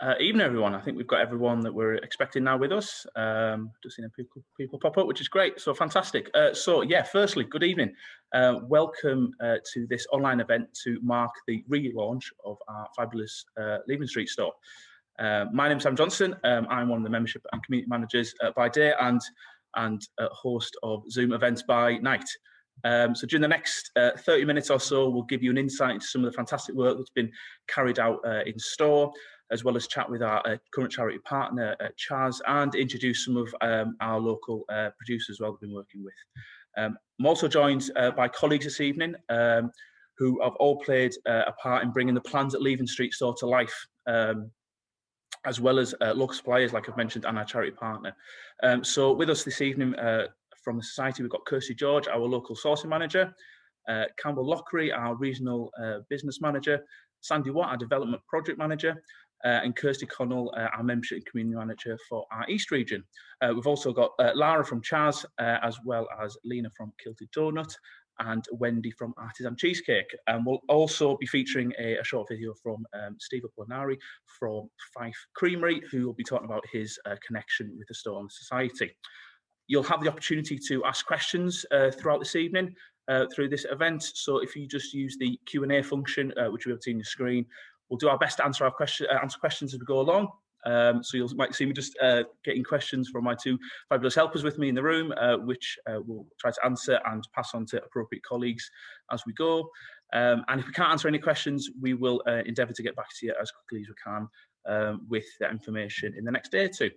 Evening, everyone. I think we've got everyone that we're expecting now with us. Just seeing people pop up, which is great. So fantastic. Firstly, good evening. Welcome to this online event to mark the relaunch of our fabulous Leven Street store. My name's Sam Johnson. I'm one of the membership and community managers by day and host of Zoom events by night. So during the next 30 minutes or so, we'll give you an insight into some of the fantastic work that's been carried out in store, as well as chat with our current charity partner, Chaz, and introduce some of our local producers as well that we've been working with. I'm also joined by colleagues this evening who have all played a part in bringing the plans at Leven Street store to life, as well as local suppliers, like I've mentioned, and our charity partner. So with us this evening from the Society, we've got Kirsty George, our local sourcing manager, Campbell Lockery, our regional business manager, Sandy Watt, our development project manager, and Kirsty Connell, our membership and community manager for our East region. We've also got Lara from Chaz, as well as Lena from Kilted Donut, and Wendy from Artisan Cheesecake. And we'll also be featuring a short video from Steve Apollinari from Fife Creamery, who will be talking about his connection with the store and the society. You'll have the opportunity to ask questions throughout this evening through this event. So if you just use the Q&A function, which you'll see on your screen, we'll do our best to answer questions as we go along. So you might see me just getting questions from my two fabulous helpers with me in the room, which we'll try to answer and pass on to appropriate colleagues as we go. And if we can't answer any questions, we will endeavour to get back to you as quickly as we can with that information in the next day or two.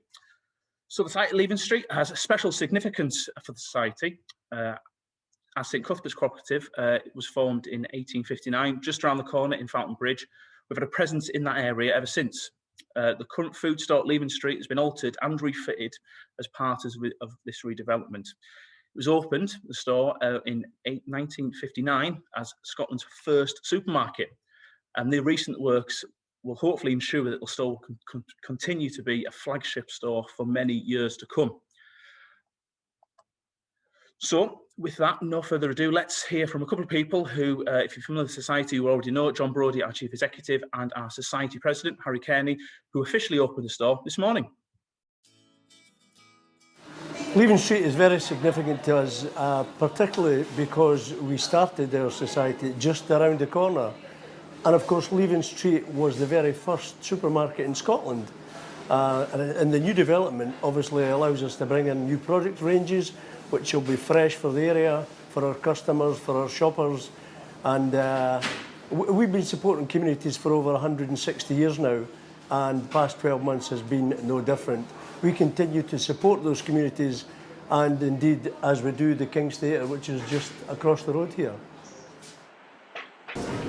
So the site at Leven Street has a special significance for the society. As St Cuthbert's Co-operative, it was formed in 1859, just around the corner in Fountain Bridge. We've had a presence in that area ever since. The current food store at Leven Street has been altered and refitted as part of this redevelopment. It was opened, the store, in 1959 as Scotland's first supermarket, and the recent works will hopefully ensure that the store will continue to be a flagship store for many years to come. So with that, no further ado, let's hear from a couple of people who, if you're familiar with the society, you already know John Brodie, our Chief Executive, and our Society President, Harry Kearney, who officially opened the store this morning. Leven Street is very significant to us, particularly because we started our society just around the corner. And of course, Leven Street was the very first supermarket in Scotland. And the new development obviously allows us to bring in new product ranges, which will be fresh for the area, for our customers, for our shoppers. And we've been supporting communities for over 160 years now, and the past 12 months has been no different. We continue to support those communities, and indeed, as we do the King's Theatre, which is just across the road here.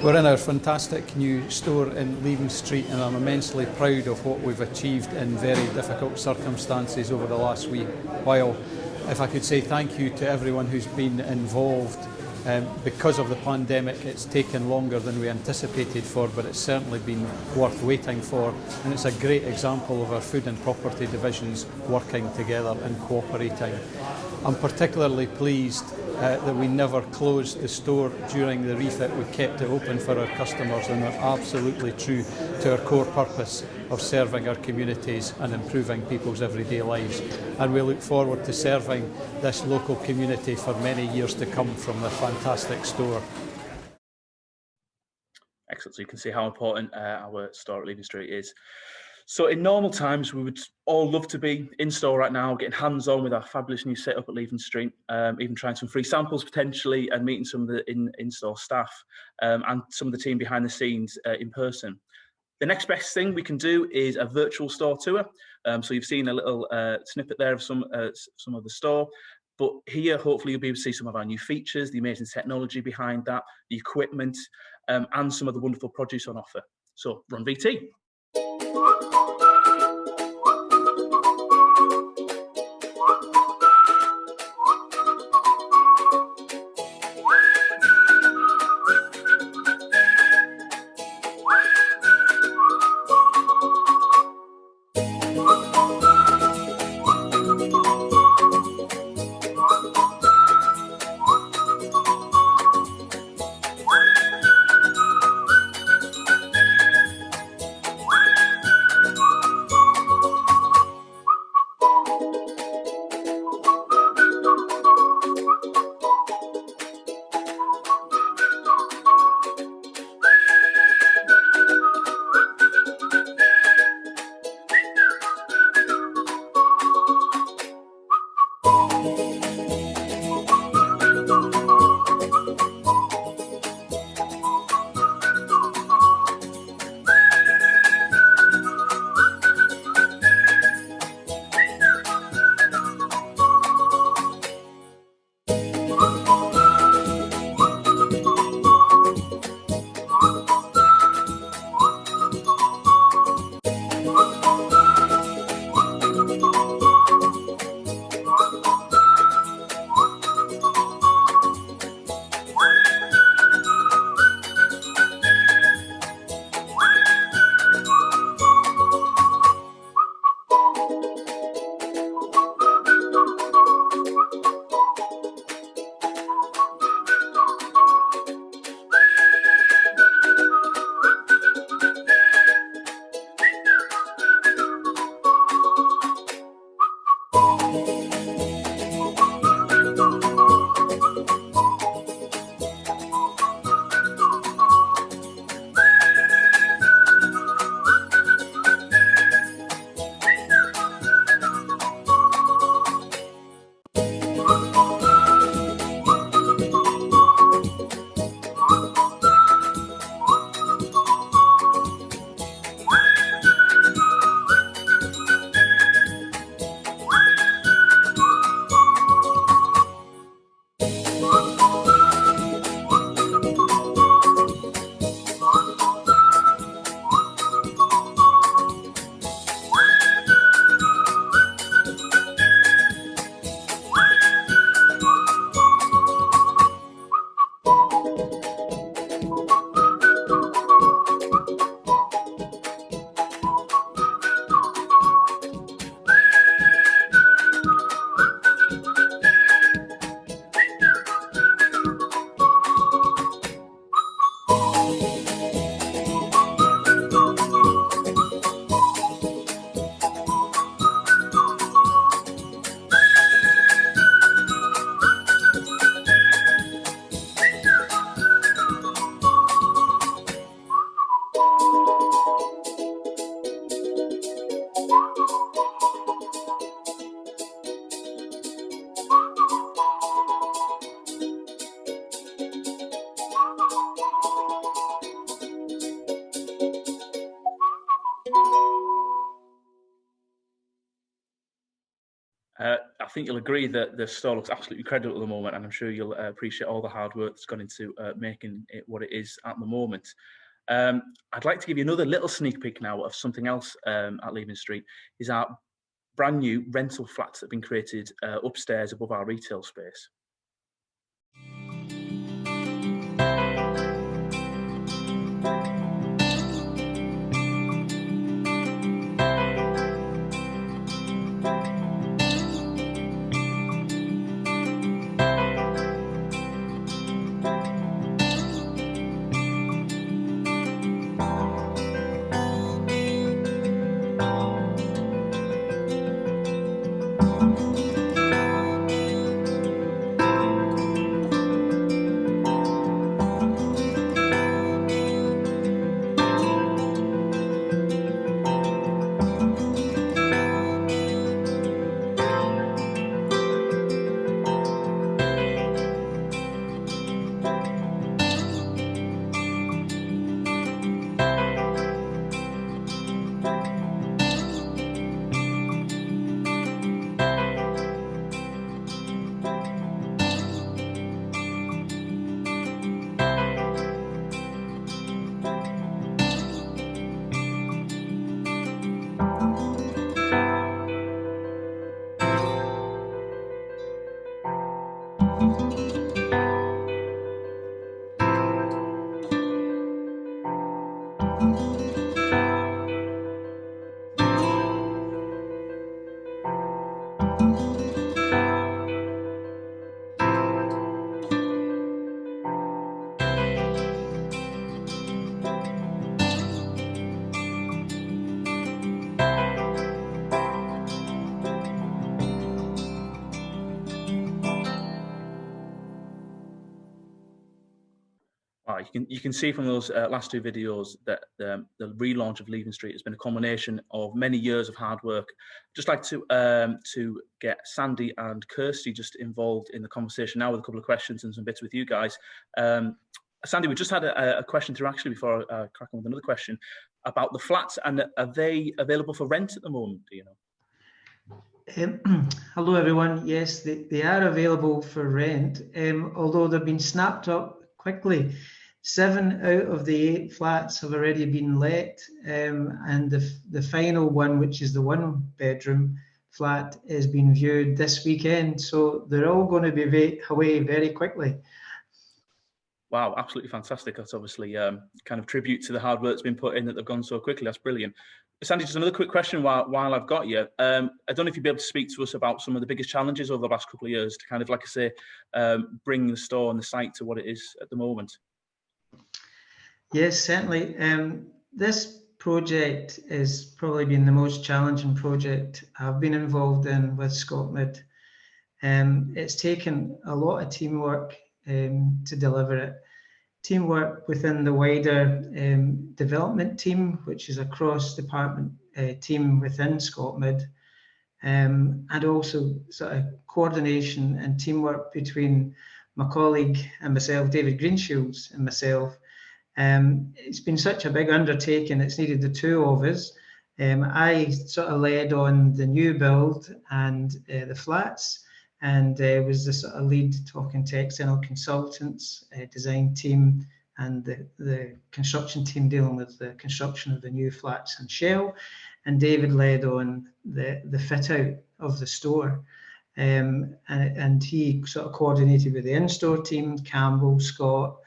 We're in our fantastic new store in Leven Street, and I'm immensely proud of what we've achieved in very difficult circumstances over the last wee while. If I could say thank you to everyone who's been involved. Because of the pandemic, it's taken longer than we anticipated for, but it's certainly been worth waiting for, and it's a great example of our food and property divisions working together and cooperating. I'm particularly pleased that we never closed the store during the refit. We kept it open for our customers, and we're absolutely true to our core purpose of serving our communities and improving people's everyday lives. And we look forward to serving this local community for many years to come from the fantastic store. Excellent. So you can see how important our store at Leven Street is. So in normal times, we would all love to be in store right now, getting hands-on with our fabulous new setup at Leven Street, even trying some free samples potentially, and meeting some of the in-store staff and some of the team behind the scenes in person. The next best thing we can do is a virtual store tour. So you've seen a little snippet there of some of the store, but here hopefully you'll be able to see some of our new features, the amazing technology behind that, the equipment, and some of the wonderful produce on offer. So run VT. think you'll agree that the store looks absolutely incredible at the moment, and I'm sure you'll appreciate all the hard work that's gone into making it what it is at the moment. I'd like to give you another little sneak peek now of something else at Leven Street, is our brand new rental flats that have been created upstairs above our retail space. Wow, you can see from those last two videos that the relaunch of Leven Street has been a combination of many years of hard work. Just like to get Sandy and Kirsty just involved in the conversation now with a couple of questions and some bits with you guys. Sandy, we just had a question through actually before I crack on with another question about the flats, and are they available for rent at the moment? Do you know? Hello everyone. Yes, they are available for rent, although they've been snapped up quickly. 7 out of the 8 flats have already been let, and the final one, which is the 1-bedroom flat, is being viewed this weekend. So they're all going to be away very quickly. Wow, absolutely fantastic. That's obviously kind of tribute to the hard work that's been put in that they've gone so quickly. That's brilliant. Sandy, just another quick question while I've got you. I don't know if you'd be able to speak to us about some of the biggest challenges over the last couple of years to kind of, like I say, bring the store and the site to what it is at the moment. Yes, certainly. This project has probably been the most challenging project I've been involved in with ScotMid. It's taken a lot of teamwork to deliver it. Teamwork within the wider development team, which is a cross-department team within ScotMid, and also sort of coordination and teamwork between my colleague and myself, David Greenshields, and myself. It's been such a big undertaking, it's needed the two of us. I sort of led on the new build and the flats, and was the sort of lead talking to external consultants, design team, and the construction team dealing with the construction of the new flats and shell. And David led on the fit out of the store. And he sort of coordinated with the in-store team, Campbell, Scott,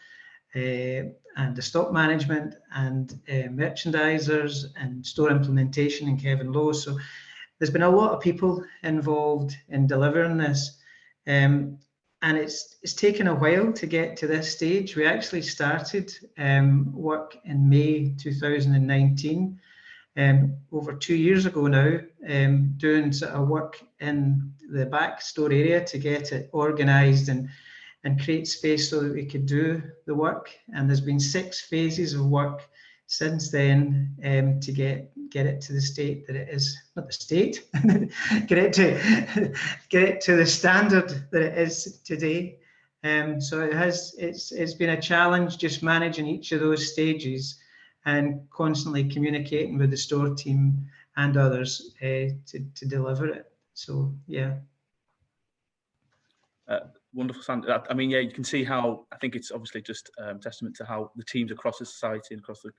and the stock management and merchandisers and store implementation and Kevin Lowe. So there's been a lot of people involved in delivering this, and it's taken a while to get to this stage. We actually started work in May 2019, over 2 years ago now, doing sort of work in the back store area to get it organised and create space so that we could do the work. And there's been 6 phases of work since then to get it to the state that it is, not the state, get it to the standard that it is today. So it's been a challenge just managing each of those stages and constantly communicating with the store team and others to deliver it. So yeah. Wonderful, Sandy. I mean, yeah, you can see how, I think it's obviously just testament to how the teams across the society and across the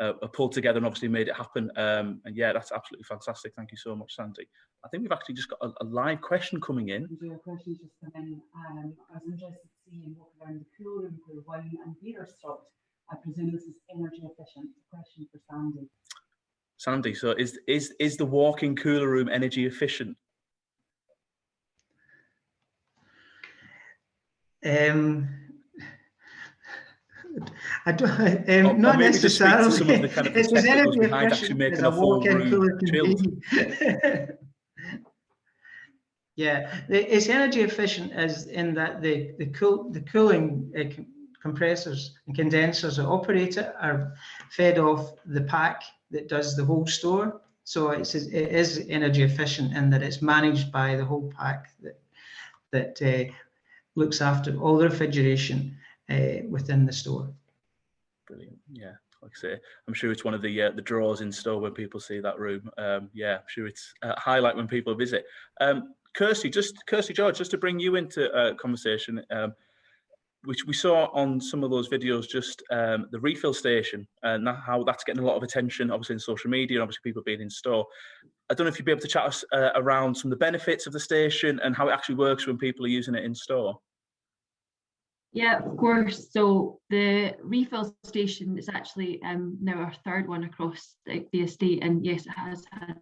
are pulled together and obviously made it happen. And yeah, that's absolutely fantastic. Thank you so much, Sandy. I think we've actually just got a live question coming in. A question just come in. I was interested to see you walk around the cool room where wine and beer are stocked. I presume this is energy efficient. A question for Sandy. Sandy, so is the walk-in cooler room energy efficient? I don't, not maybe necessarily. just speak to some of the kind of the It's as tech that goes energy behind actually efficient making as a a full walk-in room cooler can chilled. be. Yeah, it's energy efficient as in that the cooling compressors and condensers that operate it are fed off the pack that does the whole store. So it is energy efficient in that it's managed by the whole pack that looks after all the refrigeration within the store. Brilliant. Yeah, like I say, I'm sure it's one of the draws in store when people see that room. Yeah, I'm sure it's a highlight when people visit. Kirsty George, just to bring you into conversation, which we saw on some of those videos, just the refill station and how that's getting a lot of attention, obviously in social media and obviously people being in store. I don't know if you'd be able to chat us around some of the benefits of the station and how it actually works when people are using it in store. Yeah, of course. So the refill station is actually now our third one across the estate, and yes, it has had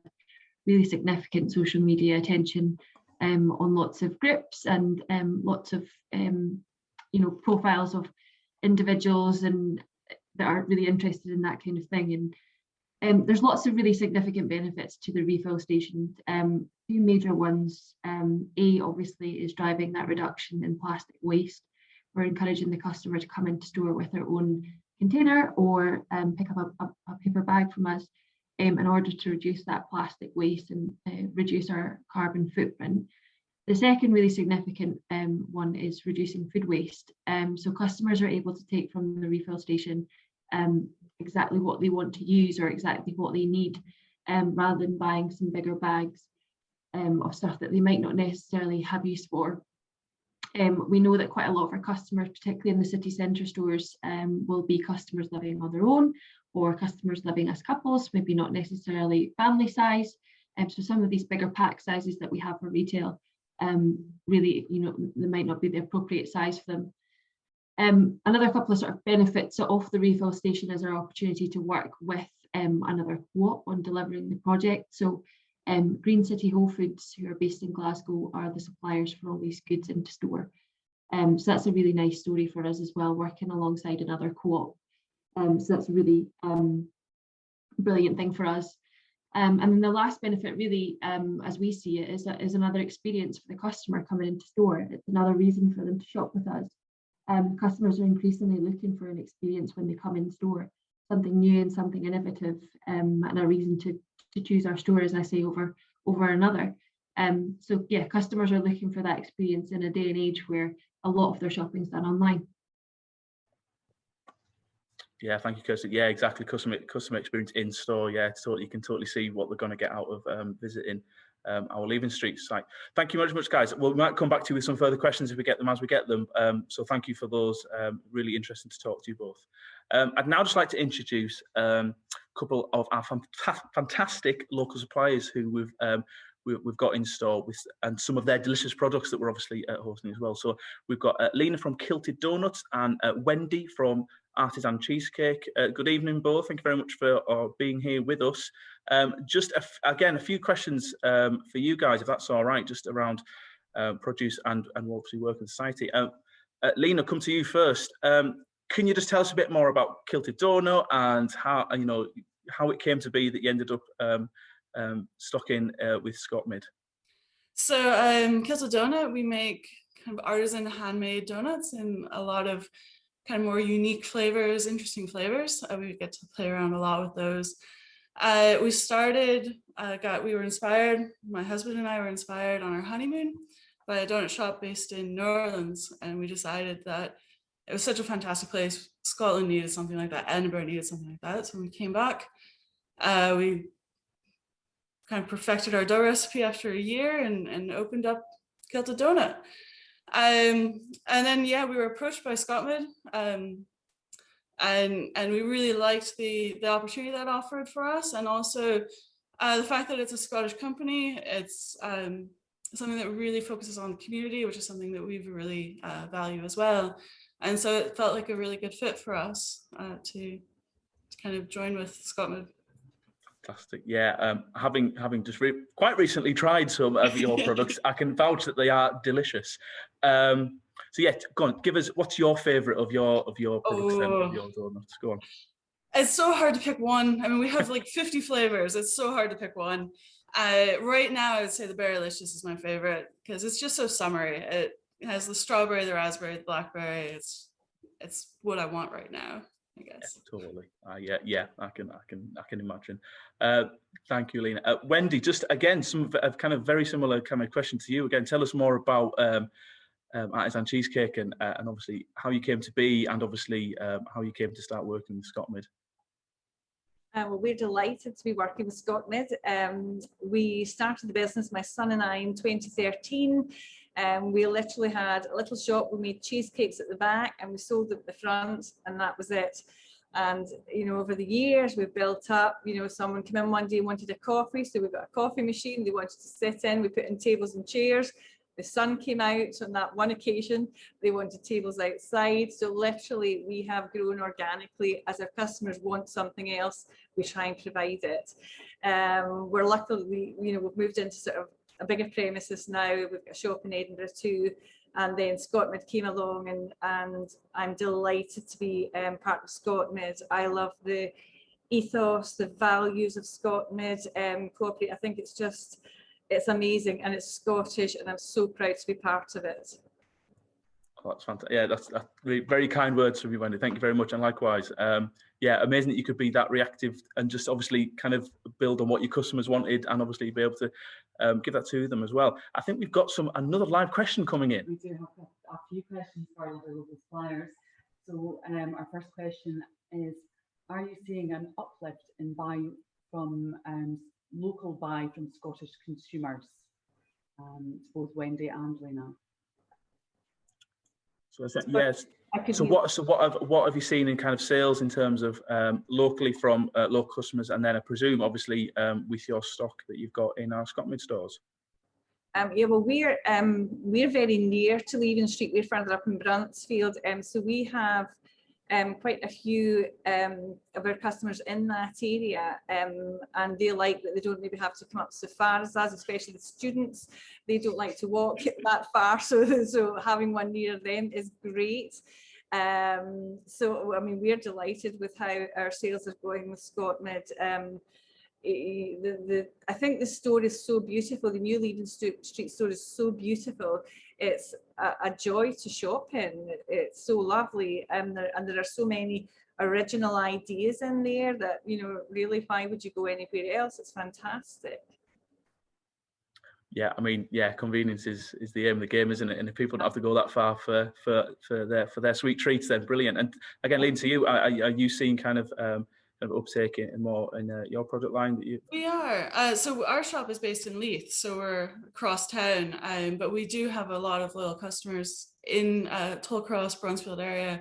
really significant social media attention on lots of groups and lots of profiles of individuals and that are really interested in that kind of thing. And there's lots of really significant benefits to the refill station. Two major ones. A, obviously, is driving that reduction in plastic waste. We're encouraging the customer to come into store with their own container or pick up a paper bag from us in order to reduce that plastic waste and reduce our carbon footprint. The second really significant one is reducing food waste. So customers are able to take from the refill station exactly what they want to use or exactly what they need, rather than buying some bigger bags of stuff that they might not necessarily have use for. We know that quite a lot of our customers, particularly in the city centre stores, will be customers living on their own or customers living as couples, maybe not necessarily family size. So some of these bigger pack sizes that we have for retail, really, they might not be the appropriate size for them. Another couple of sort of benefits of the refill station is our opportunity to work with another co-op on delivering the project. So Green City Whole Foods, who are based in Glasgow, are the suppliers for all these goods into store. So that's a really nice story for us as well, working alongside another co-op. So that's a really brilliant thing for us. And then the last benefit really, as we see it, is another experience for the customer coming into store. It's another reason for them to shop with us. Customers are increasingly looking for an experience when they come in store, something new and something innovative, and a reason to choose our store, as I say, over another. So yeah, customers are looking for that experience in a day and age where a lot of their shopping is done online. Yeah, thank you, Kirsty. Yeah, exactly. Customer experience in store. Yeah, you can totally see what they're going to get out of visiting our Leven Street site. Thank you very much, guys. We might come back to you with some further questions if we get them as we get them. So thank you for those. Really interesting to talk to you both. I'd now just like to introduce a couple of our fantastic local suppliers who we've got in store with, and some of their delicious products that we're obviously hosting as well. So we've got Lena from Kilted Donuts and Wendy from Artisan Cheesecake. Good evening, both. Thank you very much for being here with us. Just again, a few questions for you guys, if that's all right, just around produce and obviously work in society. Lena, come to you first. Can you just tell us a bit more about Kilted Donut and how it came to be that you ended up stocking with Scott Mid? So Kilted Donut, we make kind of artisan handmade donuts in a lot of kind of more unique flavors, interesting flavors. We get to play around a lot with those. We started, we were inspired, my husband and I were inspired on our honeymoon by a donut shop based in New Orleans, and we decided that it was such a fantastic place. Scotland needed something like that, Edinburgh needed something like that. So when we came back, we kind of perfected our dough recipe after a year and opened up Kilted Donut. And then, yeah, we were approached by ScotMed, and we really liked the opportunity that offered for us, and also the fact that it's a Scottish company. It's something that really focuses on the community, which is something that we really value as well. And so it felt like a really good fit for us to kind of join with ScotMed. Fantastic. Yeah, having just quite recently tried some of your products, I can vouch that they are delicious. So yeah, go on, give us, what's your favourite of your products then, of your donuts? Go on. It's so hard to pick one. I mean, we have like 50 flavors. It's so hard to pick one. Right now, I would say the Berrylicious is my favorite because it's just so summery. It has the strawberry, the raspberry, the blackberry. It's what I want right now, I guess. Yeah, totally. Yeah, I can imagine. Thank you, Lena. Wendy, just again, some kind of very similar kind of question to you. Again, tell us more about Artisan Cheesecake and obviously how you came to be, and obviously how you came to start working with ScotMed. Well, we're delighted to be working with ScotMed. We started the business, my son and I, in 2013. We literally had a little shop. We made cheesecakes at the back and we sold them at the front, and that was it. And, you know, over the years we've built up, you know, someone came in one day and wanted a coffee. So we've got a coffee machine they wanted to sit in. We put in tables and chairs. The sun came out on that one occasion. They wanted tables outside. So literally we have grown organically. As our customers want something else, we try and provide it. We're luckily, you know, we've moved into sort of a bigger premises now. We've got a shop in Edinburgh too. And then ScotMed came along, and I'm delighted to be part of ScotMed. I love the ethos, the values of ScotMed. Co-operative, I think it's amazing, and it's Scottish, and I'm so proud to be part of it. Oh, that's fantastic. Yeah, that's very, very kind words from you, Wendy. Thank you very much. And likewise, yeah, amazing that you could be that reactive and just obviously kind of build on what your customers wanted, and obviously be able to give that to them as well. I think we've got another live question coming in. We do have a few questions for our local suppliers. So our first question is, are you seeing an uplift in buying from local buy from Scottish consumers? Both Wendy and Lena. So I said yes. So what have you seen in kind of sales in terms of locally from local customers, and then I presume obviously with your stock that you've got in our ScotMed stores? Yeah, well, we're very near to Leven Street. We're further up in Bruntsfield, so we have quite a few of our customers in that area, and they like that they don't maybe have to come up so far as us, especially the students. They don't like to walk that far, so having one near them is great. So I mean, we're delighted with how our sales are going with ScotMed. I think the store is so beautiful. The new Leven Street store is so beautiful. It's a joy to shop in. It's so lovely, and there are so many original ideas in there that, you know, really, why would you go anywhere else? It's fantastic. Yeah, I mean, yeah, convenience is the aim of the game, isn't it? And if people don't have to go that far for their sweet treats, then brilliant. And again, Lynn, to you, are you seeing kind of uptake in more in your product line that you? We are. So our shop is based in Leith, so we're across town, but we do have a lot of loyal customers in Tollcross, Bruntsfield area,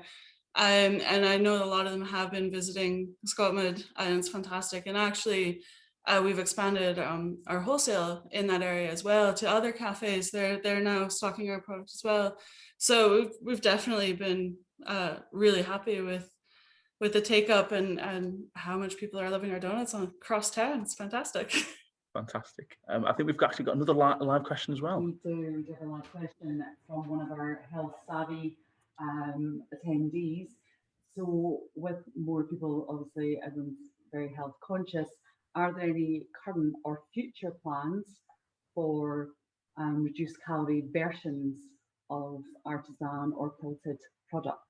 and I know a lot of them have been visiting ScotMed, and it's fantastic. And actually, we've expanded our wholesale in that area as well to other cafes. They're now stocking our product as well. So we've definitely been really happy with the take up and how much people are loving our donuts across town. It's fantastic. Fantastic. I think we've actually got another live question as well. We do have a live question from one of our health savvy attendees. So with more people, obviously everyone's very health conscious, are there any current or future plans for reduced calorie versions of artisan or quilted products?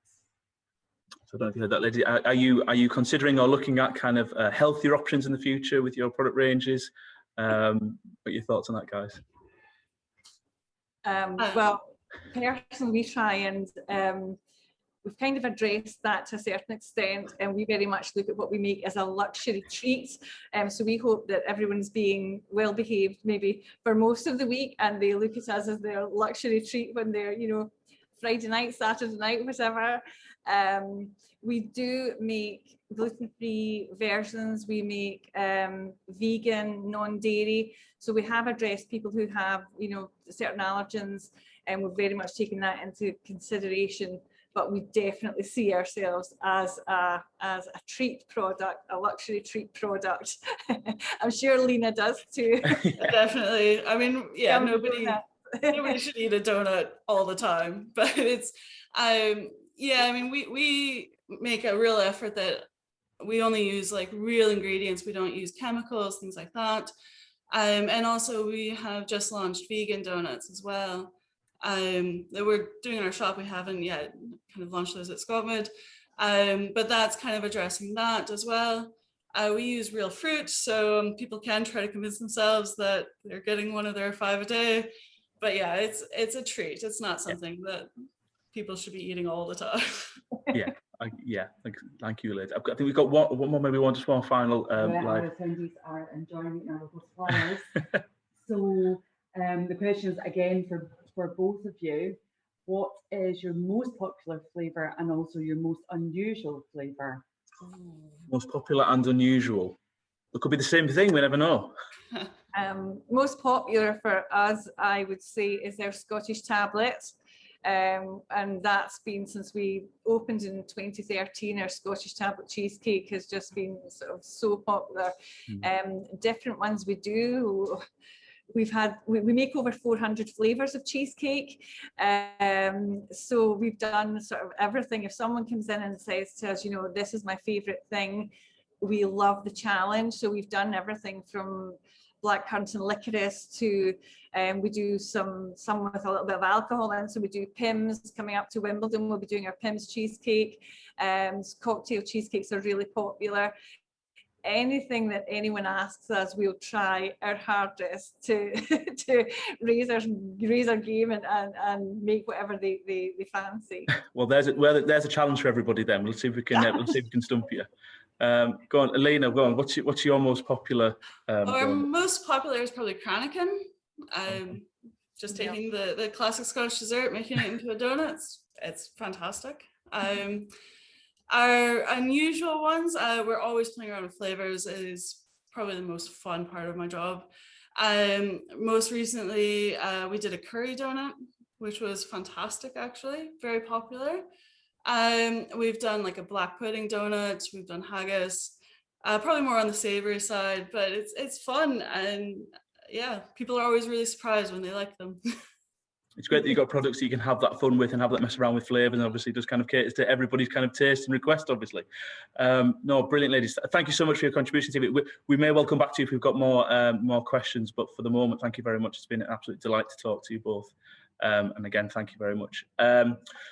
So I don't know if you heard that, lady. Are you considering or looking at kind of healthier options in the future with your product ranges? What are your thoughts on that, guys? Well, personally, we try and we've kind of addressed that to a certain extent, and we very much look at what we make as a luxury treat. So we hope that everyone's being well behaved maybe for most of the week, and they look at us as their luxury treat when they're, you know, Friday night, Saturday night, whatever. We do make gluten-free versions. We make vegan, non-dairy. So we have addressed people who have, you know, certain allergens, and we're very much taking that into consideration. But we definitely see ourselves as a treat product, a luxury treat product. I'm sure Lena does too. Definitely. I mean, yeah, nobody should eat a donut all the time, but it's, yeah, I mean, we make a real effort that we only use like real ingredients. We don't use chemicals, things like that. And also we have just launched vegan donuts as well. That we're doing in our shop. We haven't yet kind of launched those at Scotland, but that's kind of addressing that as well. We use real fruit, so people can try to convince themselves that they're getting one of their 5 a day. But yeah, it's a treat. It's not something that people should be eating all the time. Thank you, Liz. I think we've got one more, maybe one final live. Our attendees are enjoying our local suppliers. So the question is again for both of you, what is your most popular flavour and also your most unusual flavour? Most popular and unusual. It could be the same thing, we never know. Most popular for us, I would say, is our Scottish tablet. And that's been since we opened in 2013. Our Scottish tablet cheesecake has just been sort of so popular. Different ones we do. We make over 400 flavours of cheesecake. So we've done sort of everything. If someone comes in and says to us, you know, this is my favourite thing, we love the challenge. So we've done everything from blackcurrant and licorice to we do some with a little bit of alcohol in. So we do Pimm's coming up to Wimbledon. We'll be doing our Pimm's cheesecake. Cocktail cheesecakes are really popular. Anything that anyone asks us, we'll try our hardest to raise our game and make whatever they fancy. Well, there's a challenge for everybody. Then we'll see if we can stump you. Go on, Elena. Go on. What's your most popular? Our most popular is probably Cranachan. Just taking the classic Scottish dessert, making it into a donut. It's fantastic. Our unusual ones, we're always playing around with flavors. It is probably the most fun part of my job. Most recently, we did a curry donut, which was fantastic, actually, very popular. We've done like a black pudding donut. We've done haggis, probably more on the savory side, but it's fun. And yeah, people are always really surprised when they like them. It's great that you've got products that you can have that fun with and have that mess around with flavours, and obviously just kind of caters to everybody's kind of taste and request, obviously. No, brilliant, ladies. Thank you so much for your contribution to it. We may well come back to you if we've got more questions, but for the moment, thank you very much. It's been an absolute delight to talk to you both. And again, thank you very much.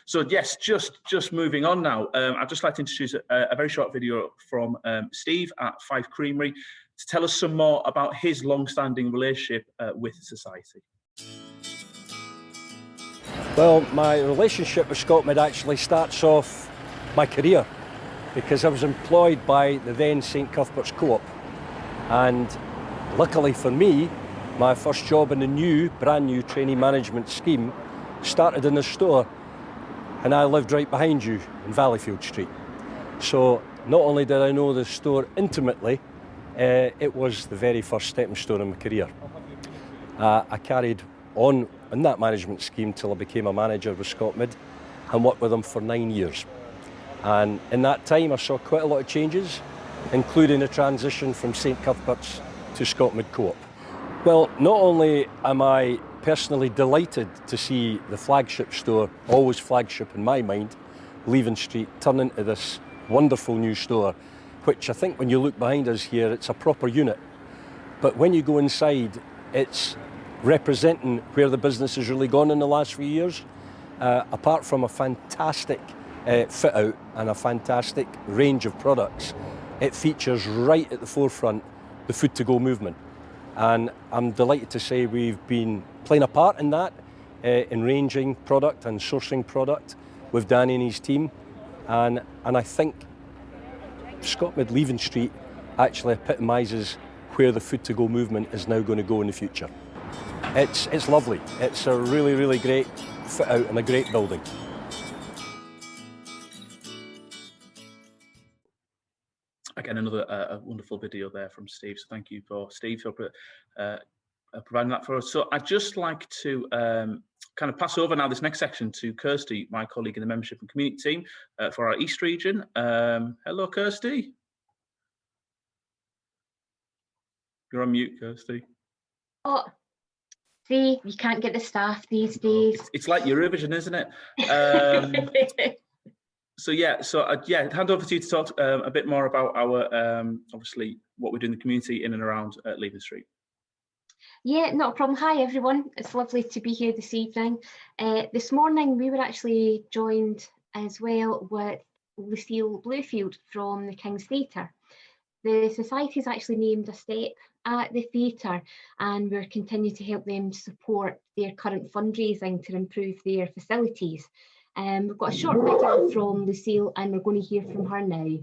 So yes, just moving on now. I'd just like to introduce a very short video from Steve at Fife Creamery to tell us some more about his long-standing relationship with society. Well, my relationship with Scotland actually starts off my career because I was employed by the then St Cuthbert's Co-op, and luckily for me, my first job in the brand new trainee management scheme started in the store, and I lived right behind you in Valleyfield Street. So not only did I know the store intimately, it was the very first stepping stone in my career. I carried on in that management scheme till I became a manager with Scotland and worked with them for 9 years. And in that time I saw quite a lot of changes, including a transition from St Cuthbert's to Scotland Co-op. Well, not only am I personally delighted to see the flagship store, always flagship in my mind, Leven Street, turn into this wonderful new store, which I think when you look behind us here, it's a proper unit. But when you go inside, it's representing where the business has really gone in the last few years. Apart from a fantastic fit out and a fantastic range of products, it features right at the forefront the food to go movement. And I'm delighted to say we've been playing a part in that, in ranging product and sourcing product with Danny and his team. and I think Scotland Leven Street actually epitomises where the food to go movement is now going to go in the future. It's lovely. It's a really, really great fit out and a great building. Again, another a wonderful video there from Steve. So thank you for Steve for providing that for us. So I'd just like to kind of pass over now this next section to Kirsty, my colleague in the membership and community team for our East region. Hello, Kirsty. You're on mute, Kirsty. Oh, see, you can't get the staff these days. It's like Eurovision, isn't it? So yeah, hand over to you to talk a bit more about our obviously what we do in the community in and around Leven Street. Yeah, not a problem. Hi everyone, it's lovely to be here this evening. This morning we were actually joined as well with Lucille Bluefield from the King's Theatre. The Society has actually named a step at the theatre, and we're continuing to help them support their current fundraising to improve their facilities. We've got a short video from Lucille and we're going to hear from her now.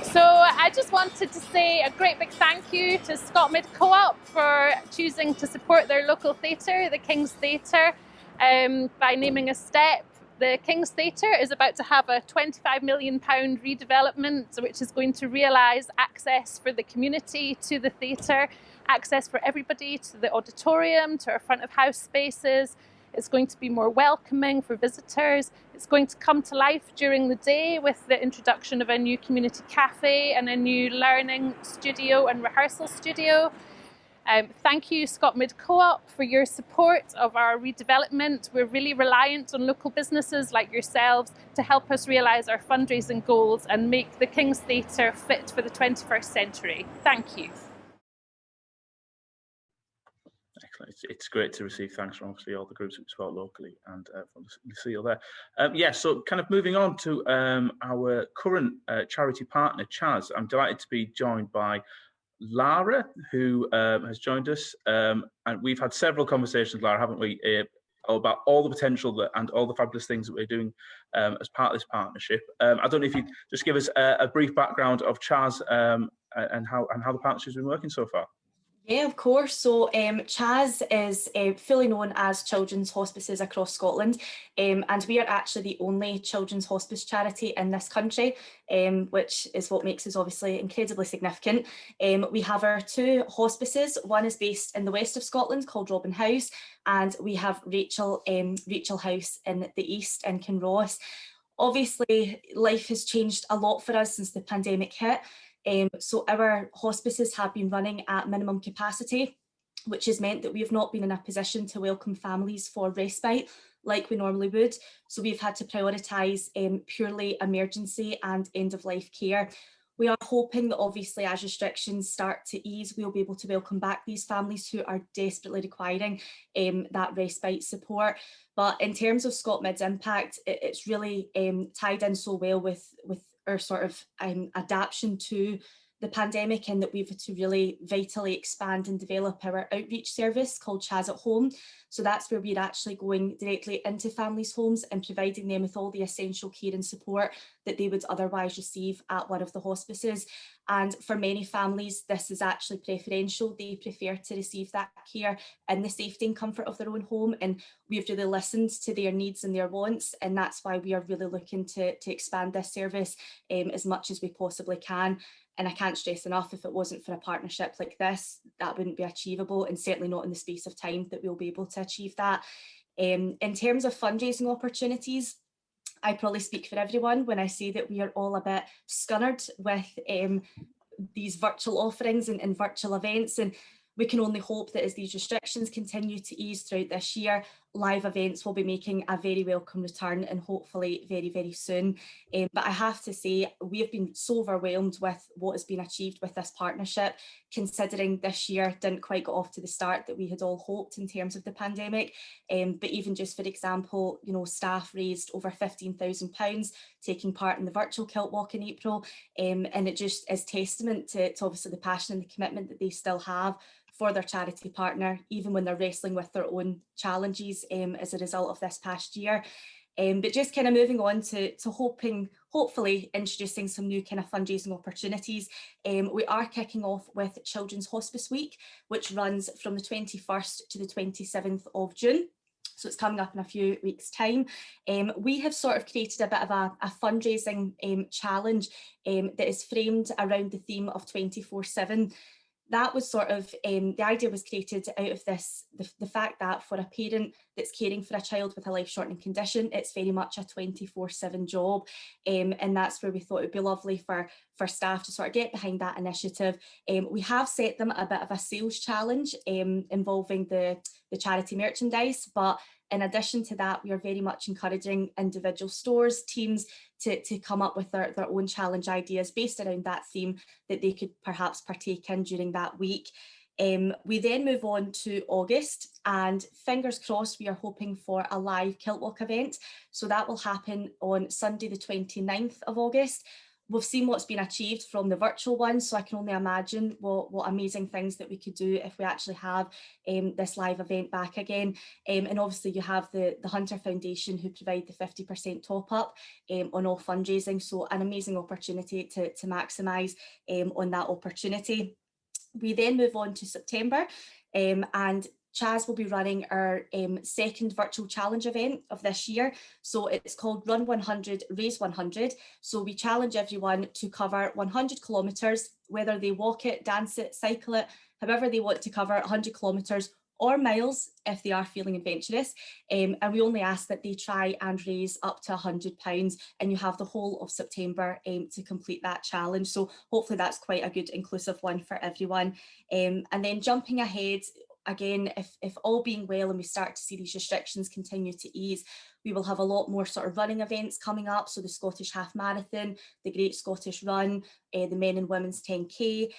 So I just wanted to say a great big thank you to ScotMid Co-op for choosing to support their local theatre, the King's Theatre, by naming a step. The King's Theatre is about to have a £25 million redevelopment, which is going to realise access for the community to the theatre, access for everybody to the auditorium, to our front of house spaces. It's going to be more welcoming for visitors. It's going to come to life during the day with the introduction of a new community cafe and a new learning studio and rehearsal studio. Thank you, ScotMid Co-op, for your support of our redevelopment. We're really reliant on local businesses like yourselves to help us realise our fundraising goals and make the King's Theatre fit for the 21st century. Thank you. Excellent. It's great to receive thanks from obviously all the groups that we support locally and from Lucille there. Yeah, so kind of moving on to our current charity partner, Chaz. I'm delighted to be joined by Lara, who has joined us, and we've had several conversations, Lara, haven't we, about all the potential and all the fabulous things that we're doing as part of this partnership. I don't know if you just give us a brief background of Chaz and how the partnership's been working so far. Yeah, of course. So Chaz is fully known as Children's Hospices across Scotland, and we are actually the only children's hospice charity in this country, which is what makes us obviously incredibly significant. We have our two hospices. One is based in the west of Scotland called Robin House, and we have Rachel House in the east in Kinross. Obviously, life has changed a lot for us since the pandemic hit. So our hospices have been running at minimum capacity, which has meant that we have not been in a position to welcome families for respite like we normally would. So we've had to prioritise purely emergency and end-of-life care. We are hoping that obviously as restrictions start to ease, we'll be able to welcome back these families who are desperately requiring that respite support. But in terms of ScotMid's impact, it's really tied in so well with our sort of adaptation to the pandemic, and that we've had to really vitally expand and develop our outreach service called Chaz at Home. So that's where we're actually going directly into families' homes and providing them with all the essential care and support that they would otherwise receive at one of the hospices. And for many families, this is actually preferential. They prefer to receive that care in the safety and comfort of their own home. And we've really listened to their needs and their wants. And that's why we are really looking to expand this service as much as we possibly can. And I can't stress enough, if it wasn't for a partnership like this, that wouldn't be achievable, and certainly not in the space of time that we'll be able to achieve that. In terms of fundraising opportunities, I probably speak for everyone when I say that we are all a bit scunnered with these virtual offerings and virtual events, and we can only hope that as these restrictions continue to ease throughout this year, live events will be making a very welcome return, and hopefully very, very soon. But I have to say, we have been so overwhelmed with what has been achieved with this partnership, considering this year didn't quite get off to the start that we had all hoped in terms of the pandemic. But even just, for example, you know, staff raised over £15,000 taking part in the virtual kilt walk in April. And it just is testament to obviously the passion and the commitment that they still have for their charity partner, even when they're wrestling with their own challenges as a result of this past year. But just kind of moving on to hopefully introducing some new kind of fundraising opportunities. We are kicking off with Children's Hospice Week, which runs from the 21st to the 27th of June. So it's coming up in a few weeks' time. We have sort of created a bit of a fundraising challenge that is framed around the theme of 24/7. That was sort of, the idea was created out of this, the fact that for a parent that's caring for a child with a life-shortening condition, it's very much a 24/7 job. And that's where we thought it would be lovely for staff to sort of get behind that initiative. We have set them a bit of a sales challenge involving the charity merchandise, but in addition to that, we are very much encouraging individual stores, teams to come up with their own challenge ideas based around that theme that they could perhaps partake in during that week. We then move on to August, and fingers crossed, we are hoping for a live kilt walk event. So that will happen on Sunday, the 29th of August. We've seen what's been achieved from the virtual one, so I can only imagine what amazing things that we could do if we actually have this live event back again. And obviously you have the Hunter Foundation who provide the 50% top up on all fundraising, so an amazing opportunity to maximise on that opportunity. We then move on to September, and Chaz will be running our second virtual challenge event of this year. So it's called Run 100, Raise 100. So we challenge everyone to cover 100 kilometres, whether they walk it, dance it, cycle it, however they want to cover 100 kilometres or miles if they are feeling adventurous. And we only ask that they try and raise up to £100, and you have the whole of September to complete that challenge. So hopefully that's quite a good inclusive one for everyone. And then jumping ahead, again, if all being well and we start to see these restrictions continue to ease, we will have a lot more sort of running events coming up. So the Scottish Half Marathon, the Great Scottish Run, the Men and Women's 10K.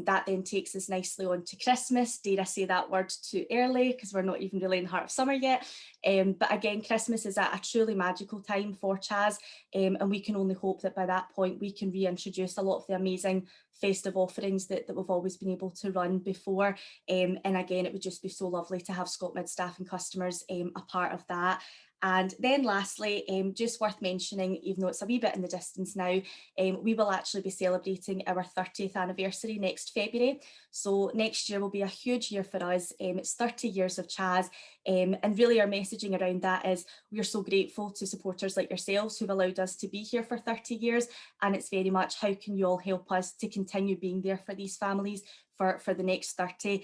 That then takes us nicely on to Christmas. Dare I say that word too early, because we're not even really in the heart of summer yet. But again, Christmas is a truly magical time for Chaz, and we can only hope that by that point we can reintroduce a lot of the amazing festive offerings that we've always been able to run before. And again, it would just be so lovely to have ScotMid staff and customers a part of that. And then lastly, just worth mentioning, even though it's a wee bit in the distance now, we will actually be celebrating our 30th anniversary next February. So next year will be a huge year for us. It's 30 years of Chaz, and really our messaging around that is we are so grateful to supporters like yourselves who've allowed us to be here for 30 years. And it's very much how can you all help us to continue being there for these families for the next 30.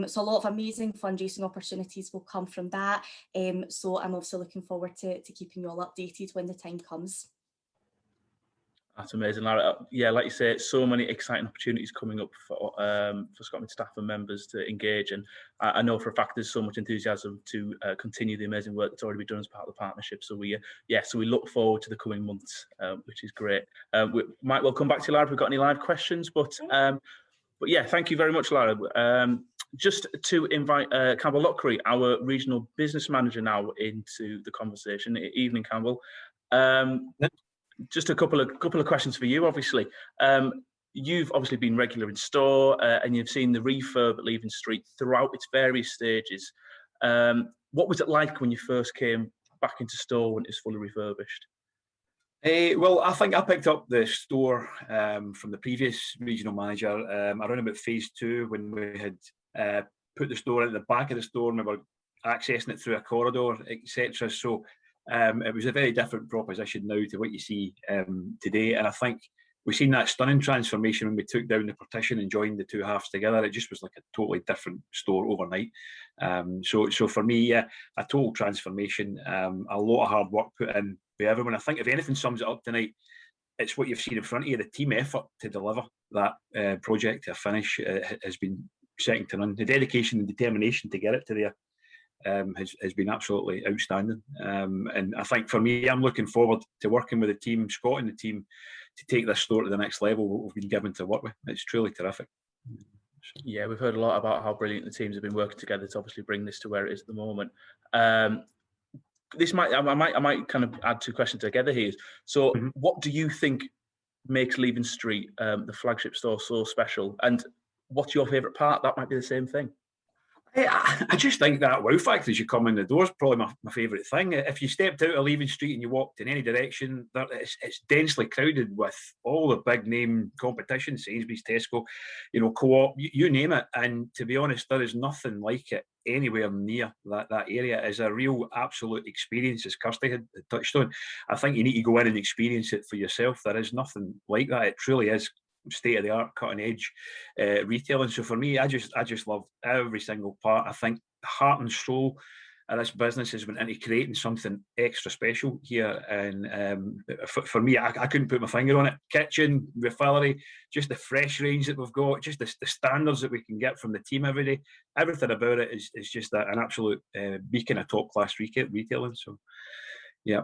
So a lot of amazing fundraising opportunities will come from that. So I'm also looking forward to keeping you all updated when the time comes. That's amazing, Lara. Yeah, like you say, so many exciting opportunities coming up for ScotMid staff and members to engage, and I know for a fact there's so much enthusiasm to continue the amazing work that's already been done as part of the partnership. So we look forward to the coming months, which is great. We might well come back to you, Lara, if we've got any live questions, but yeah, thank you very much, Lara. Just to invite Campbell Lockery, our regional business manager, now into the conversation. Evening, Campbell. Just a couple of questions for you. Obviously, you've obviously been regular in store, and you've seen the refurb at Leven Street throughout its various stages. What was it like when you first came back into store when it was fully refurbished? Well, I think I picked up the store from the previous regional manager around about phase 2, when we had put the store at the back of the store and we were accessing it through a corridor, etc. So it was a very different proposition now to what you see today. And I think we've seen that stunning transformation when we took down the partition and joined the two halves together. It just was like a totally different store overnight. So for me, yeah, a total transformation, a lot of hard work put in by everyone. I think if anything sums it up tonight, it's what you've seen in front of you. The team effort to deliver that project to a finish has been second to none. The dedication and determination to get it to there has been absolutely outstanding. And I think for me, I'm looking forward to working with the team, Scott and the team, to take this store to the next level, what we've been given to work with. It's truly terrific. Yeah, we've heard a lot about how brilliant the teams have been working together to obviously bring this to where it is at the moment. I might kind of add two questions together here. So what do you think makes Leven Street, the flagship store, so special? And what's your favourite part? That might be the same thing. I just think that wow factor as you come in the door is probably my favourite thing. If you stepped out of Leven Street and you walked in any direction, it's densely crowded with all the big name competition, Sainsbury's, Tesco, you know, Co-op, you name it. And to be honest, there is nothing like it anywhere near that area. It is a real absolute experience, as Kirsty had touched on. I think you need to go in and experience it for yourself. There is nothing like that. It truly is state of the art, cutting edge retailing. So for me, I just love every single part. I think the heart and soul of this business has went into creating something extra special here. And for me, I couldn't put my finger on it. Kitchen, refillery, just the fresh range that we've got, just the standards that we can get from the team every day. Everything about it is just an absolute beacon of top class retailing. So, yeah.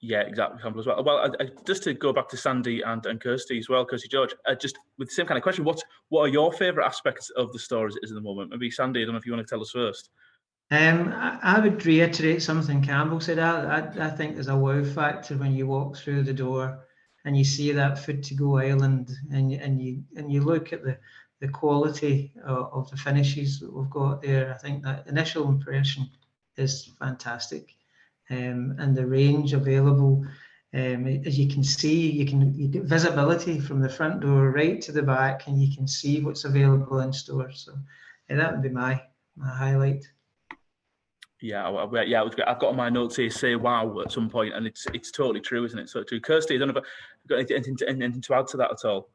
Yeah, exactly. As well. Well, just to go back to Sandy and Kirsty as well, Kirsty George, just with the same kind of question, what are your favourite aspects of the store as it is at the moment? Maybe Sandy, I don't know if you want to tell us first. I would reiterate something Campbell said. I think there's a wow factor when you walk through the door and you see that food to go island, and you look at the quality of the finishes that we've got there. I think that initial impression is fantastic. And the range available, as you can see, you get visibility from the front door right to the back, and you can see what's available in store. So that would be my highlight. Yeah, yeah, it was great. I've got on my notes here say wow at some point, and it's totally true, isn't it? So true. Kirsty, I don't know if you've got anything to add to that at all.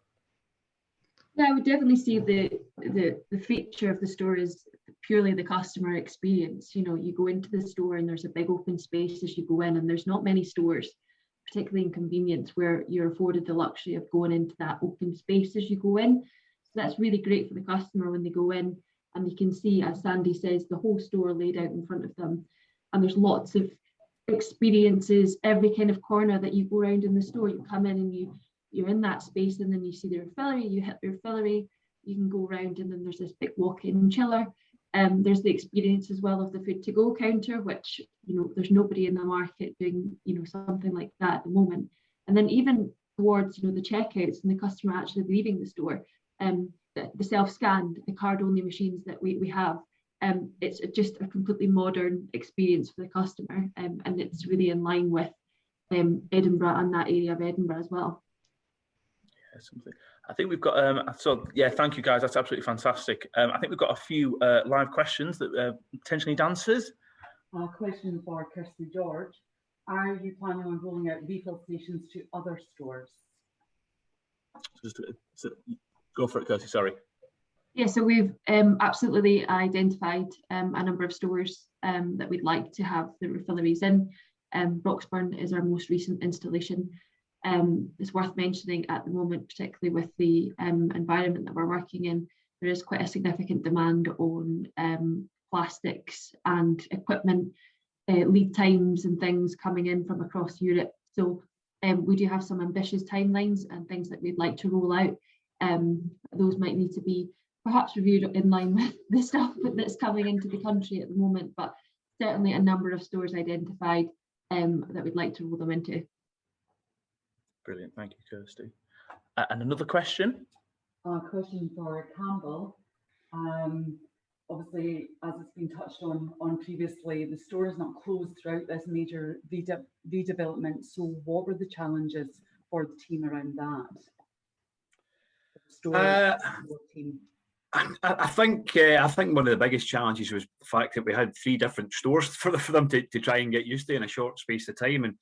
Yeah, I would definitely see the feature of the store is purely the customer experience. You know, you go into the store and there's a big open space as you go in, and there's not many stores, particularly in convenience, where you're afforded the luxury of going into that open space as you go in. So that's really great for the customer when they go in, and you can see, as Sandy says, the whole store laid out in front of them. And there's lots of experiences, every kind of corner that you go around in the store. You come in and you're in that space, and then you see the refillery, you hit the refillery, you can go around, and then there's this big walk-in chiller. There's the experience as well of the food to go counter, which, you know, there's nobody in the market doing, you know, something like that at the moment. And then even towards, you know, the checkouts and the customer actually leaving the store, the self-scan, the card-only machines that we have, it's just a completely modern experience for the customer, and it's really in line with Edinburgh and that area of Edinburgh as well. Yeah, something. I think we've got, so yeah, thank you guys, that's absolutely fantastic. I think we've got a few live questions that potentially need answers. A question for Kirsty George. Are you planning on rolling out refill stations to other stores? So go for it, Kirsty, sorry. Yeah, so we've absolutely identified a number of stores that we'd like to have the refilleries in. Broxburn is our most recent installation. It's worth mentioning at the moment, particularly with the environment that we're working in, there is quite a significant demand on plastics and equipment, lead times and things coming in from across Europe. So we do have some ambitious timelines and things that we'd like to roll out. Those might need to be perhaps reviewed in line with the stuff that's coming into the country at the moment, but certainly a number of stores identified that we'd like to roll them into. Brilliant, thank you, Kirsty. And another question? A question for Campbell. Obviously, as it's been touched on previously, the store is not closed throughout this major redevelopment. So what were the challenges for the team around that? I think one of the biggest challenges was the fact that we had 3 different stores for them to try and get used to in a short space of time, and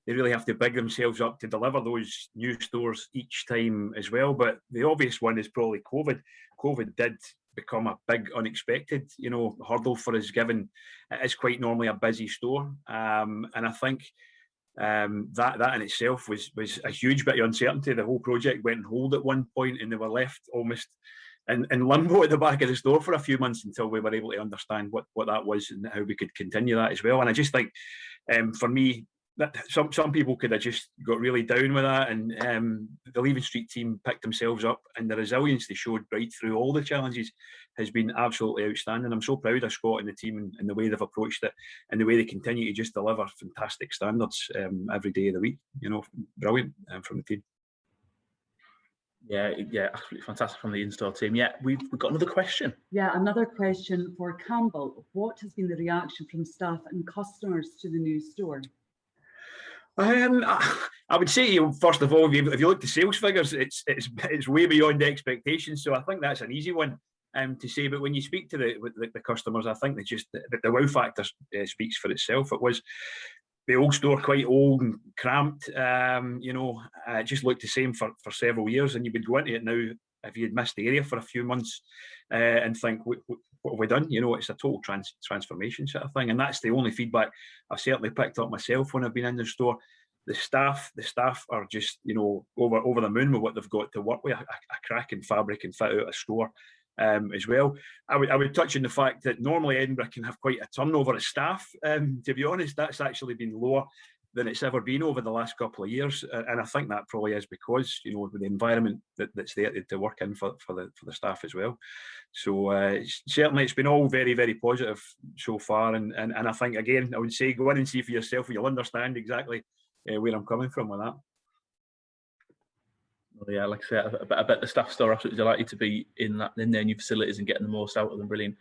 they really have to big themselves up to deliver those new stores each time as well. But the obvious one is probably COVID. COVID did become a big unexpected, you know, hurdle for us, given it is quite normally a busy store, and I think that in itself was a huge bit of uncertainty. The whole project went on hold at one point, and they were left almost in limbo at the back of the store for a few months until we were able to understand what that was and how we could continue that as well. And I just think, for me, that some people could have just got really down with that, and the Leven Street team picked themselves up, and the resilience they showed right through all the challenges has been absolutely outstanding. I'm so proud of Scott and the team and the way they've approached it, and the way they continue to just deliver fantastic standards every day of the week. You know, brilliant from the team. Yeah, absolutely fantastic from the in-store team. Yeah, we've got another question. Yeah, another question for Campbell. What has been the reaction from staff and customers to the new store? I would say, first of all, if you look at the sales figures, it's way beyond expectations. So I think that's an easy one to say. But when you speak to the customers, I think the wow factor speaks for itself. It was the old store, quite old and cramped. It just looked the same for several years, and you would go into it now if you had missed the area for a few months and think, what have we done? It's a total transformation sort of thing, and that's the only feedback I've certainly picked up myself when I've been in the store. The staff are just over the moon with what they've got to work with. A cracking fabric and fit out a store as well. I would touch on the fact that normally Edinburgh can have quite a turnover of staff. To be honest, that's actually been lower than it's ever been over the last couple of years, and I think that probably is because with the environment that's there to work in for the staff as well. So certainly it's been all very, very positive so far, and I think, again, I would say go in and see for yourself, you'll understand exactly where I'm coming from with that. Well, yeah, like I said, I bet the staff store are absolutely delighted to be in their new facilities and getting the most out of them. Brilliant.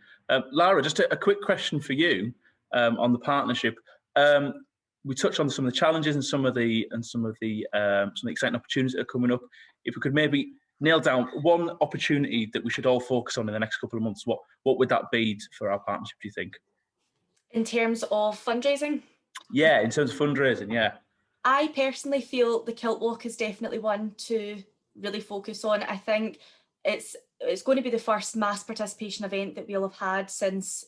Lara, just a quick question for you on the partnership. We touched on some of the challenges and some of the exciting opportunities that are coming up. If we could maybe nail down one opportunity that we should all focus on in the next couple of months, what would that be for our partnership, do you think? In terms of fundraising? Yeah, in terms of fundraising, yeah. I personally feel the Kilt Walk is definitely one to really focus on. I think it's going to be the first mass participation event that we'll have had since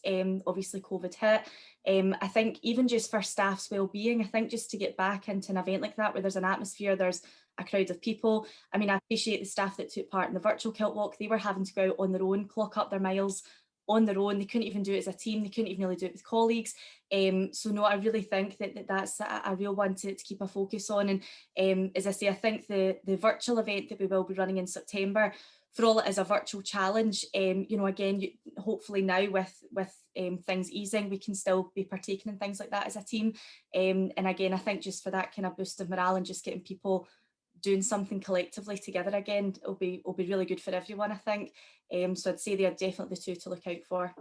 obviously COVID hit. I think even just for staff's well-being, I think just to get back into an event like that where there's an atmosphere, there's a crowd of people. I mean, I appreciate the staff that took part in the virtual Kilt Walk. They were having to go out on their own, clock up their miles on their own. They couldn't even do it as a team. They couldn't even really do it with colleagues. So no, I really think that's a real one to keep a focus on. And as I say, I think the virtual event that we will be running in September, for all it is a virtual challenge, again, hopefully now with things easing, we can still be partaking in things like that as a team. And again, I think just for that kind of boost of morale and just getting people doing something collectively together again, it'll be really good for everyone, I think. So I'd say they are definitely the two to look out for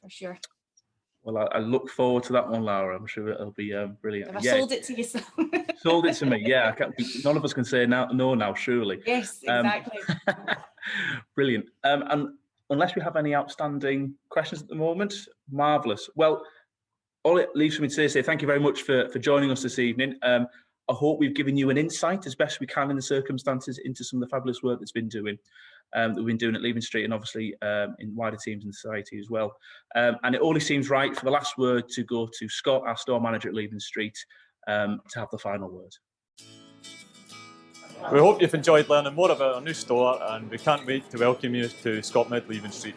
sure. Well, I look forward to that one, Laura. I'm sure it'll be brilliant. Have I sold it to you? Sold it to me, yeah. None of us can say no now, surely. Yes, exactly. Brilliant. And unless we have any outstanding questions at the moment, marvellous. Well, all it leaves for me to say thank you very much for joining us this evening. I hope we've given you an insight as best we can in the circumstances into some of the fabulous work that we've been doing at Leven Street, and obviously in wider teams in society as well. And it only seems right for the last word to go to Scott, our store manager at Leven Street, to have the final word. We hope you've enjoyed learning more about our new store, and we can't wait to welcome you to Leven Street.